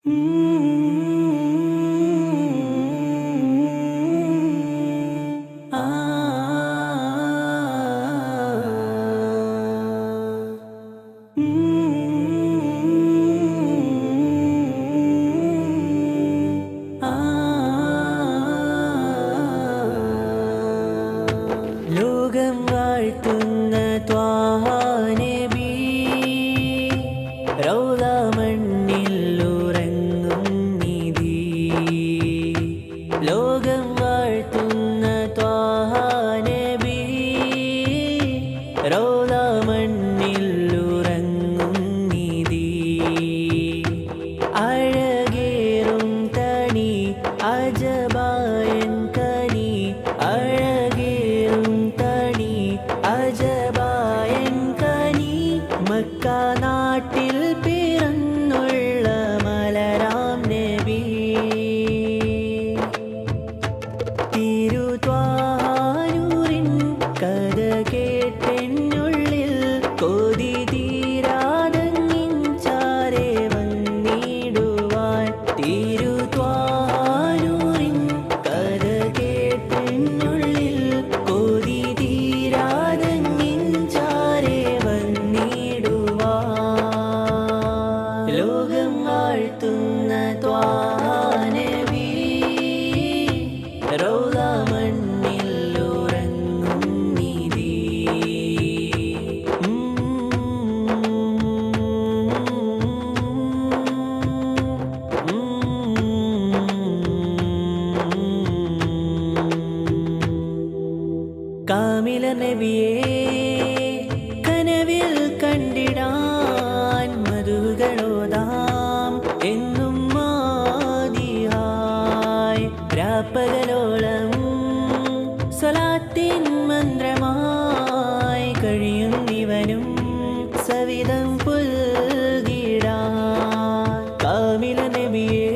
ലോകം വാഴ്ത്തുന്ന ത്വാഹ നബി റൗള മണ്ണിൽ ഉറങ്ങും നിധി. ലോകം വാഴ്ത്തുന്ന ത്വാഹ നബി റൗള മണ്ണിൽ ഉറങ്ങും നിധി. അഴകേറും തണി അജബായൻ കനി, അഴകേറും തണി അജബായൻ കനി. മക്ക നാട്ടിൽ പിറന്നുള്ള മലരാം നബി. തിരുത്വാനൂറിൻ കഥ കേട്ടെന്നുള്ളിൽ കൊതി തീരാതങ്ങിൻ ചാരെ വന്നിടുവാൻ. തിരുത്വാനൂറിൻ കഥ കേട്ടെന്നുള്ളിൽ കൊതി തീരാതങ്ങിൻ ചാരെ വന്നിടുവാൻ. ലോകം വാഴ്ത്തുന്ന ത്വാഹ നബി റൗള മണ്ണിൽ ഉറങ്ങും നിധി. കാമില നബിയെ കനവിൽ കണ്ടിടാൻ മധുകളോതാം എന്നും മാതിഹായ്. രാപ്പകലോളം സ്വലാത്തിൻ മന്ത്രമായി കഴിയും ഇവനും സവിധം പുൽകിടാൻ. കാമില നബിയെ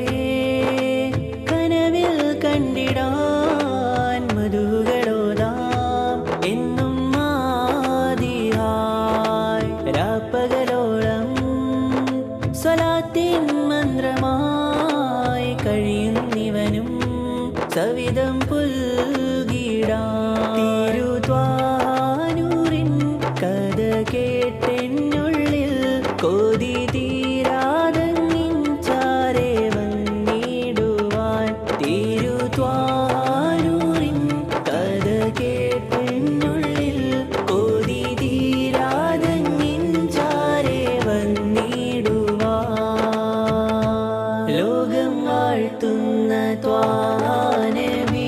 കനവിൽ കണ്ടിടാൻ മധുകളോതാം എന്നും മാതിഹായ്. രാപ്പകലോളം സ്വലാത്തിൻ മന്ത്രമായി കഴിയും ഇവനും സവിധം പുൽകിടാൻ. തിരുത്വാനൂറിൻ കഥ കേട്ടെന്നുള്ളിൽ കൊതി തീരാതങ്ങിൻ ചാരെ വന്നിടുവാൻ. തിരുത്വാനൂറിൻ കഥ കേട്ടെന്നുള്ളിൽ കൊതി തീരാതങ്ങിൻ ചാരെ വന്നിടുവാൻ. ലോകം വാഴ്ത്തുന്ന ത്വാഹ നബി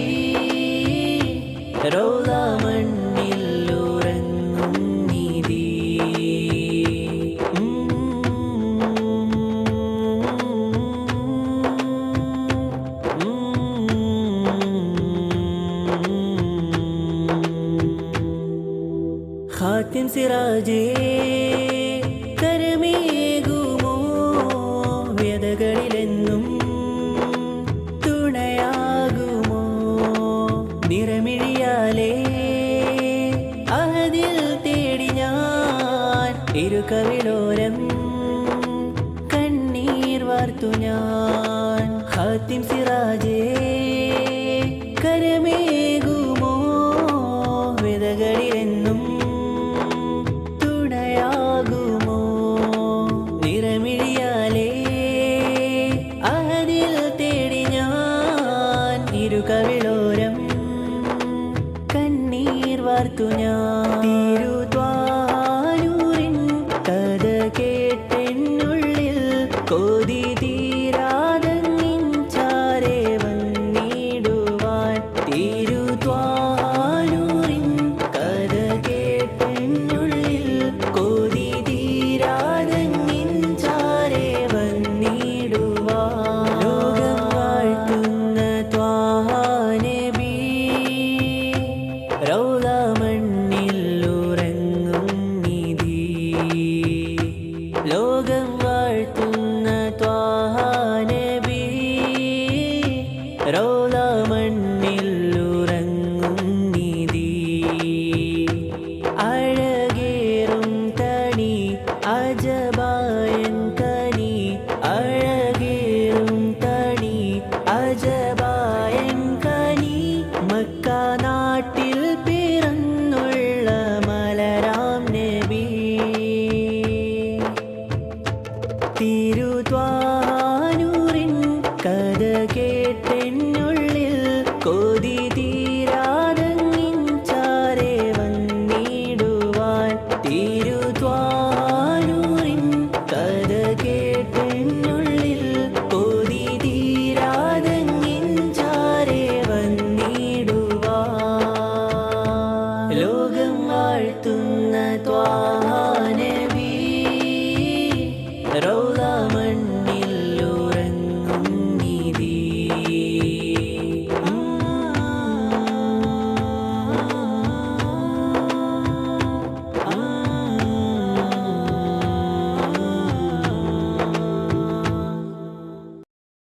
റൗള മണ്ണിൽ ഉറങ്ങും നിധി. ഖാത്തിം സിറാജേ കരമേകുമോ വ്യതകളിലെന്നും തുണയാകുമോ. നിറമിഴിയാലേ അഹദിൽ തേടി ഞാൻ ഇരുകവിളോരം കണ്ണീർ വാർത്തു ഞാൻ. ഖാത്തിം സിറാജേ കരമേകുമോ വ്യതകളിലെന്നും തുണയാകുമോ. നിറമിഴിയാലേ അഹദിൽ തേടി ഞാൻ ഇരുകവിളോരം കണ്ണീർ വാർത്തു ഞാൻ. തിരുത്വാനൂറിൻ കഥ കേട്ടെന്നുള്ളിൽ കൊതി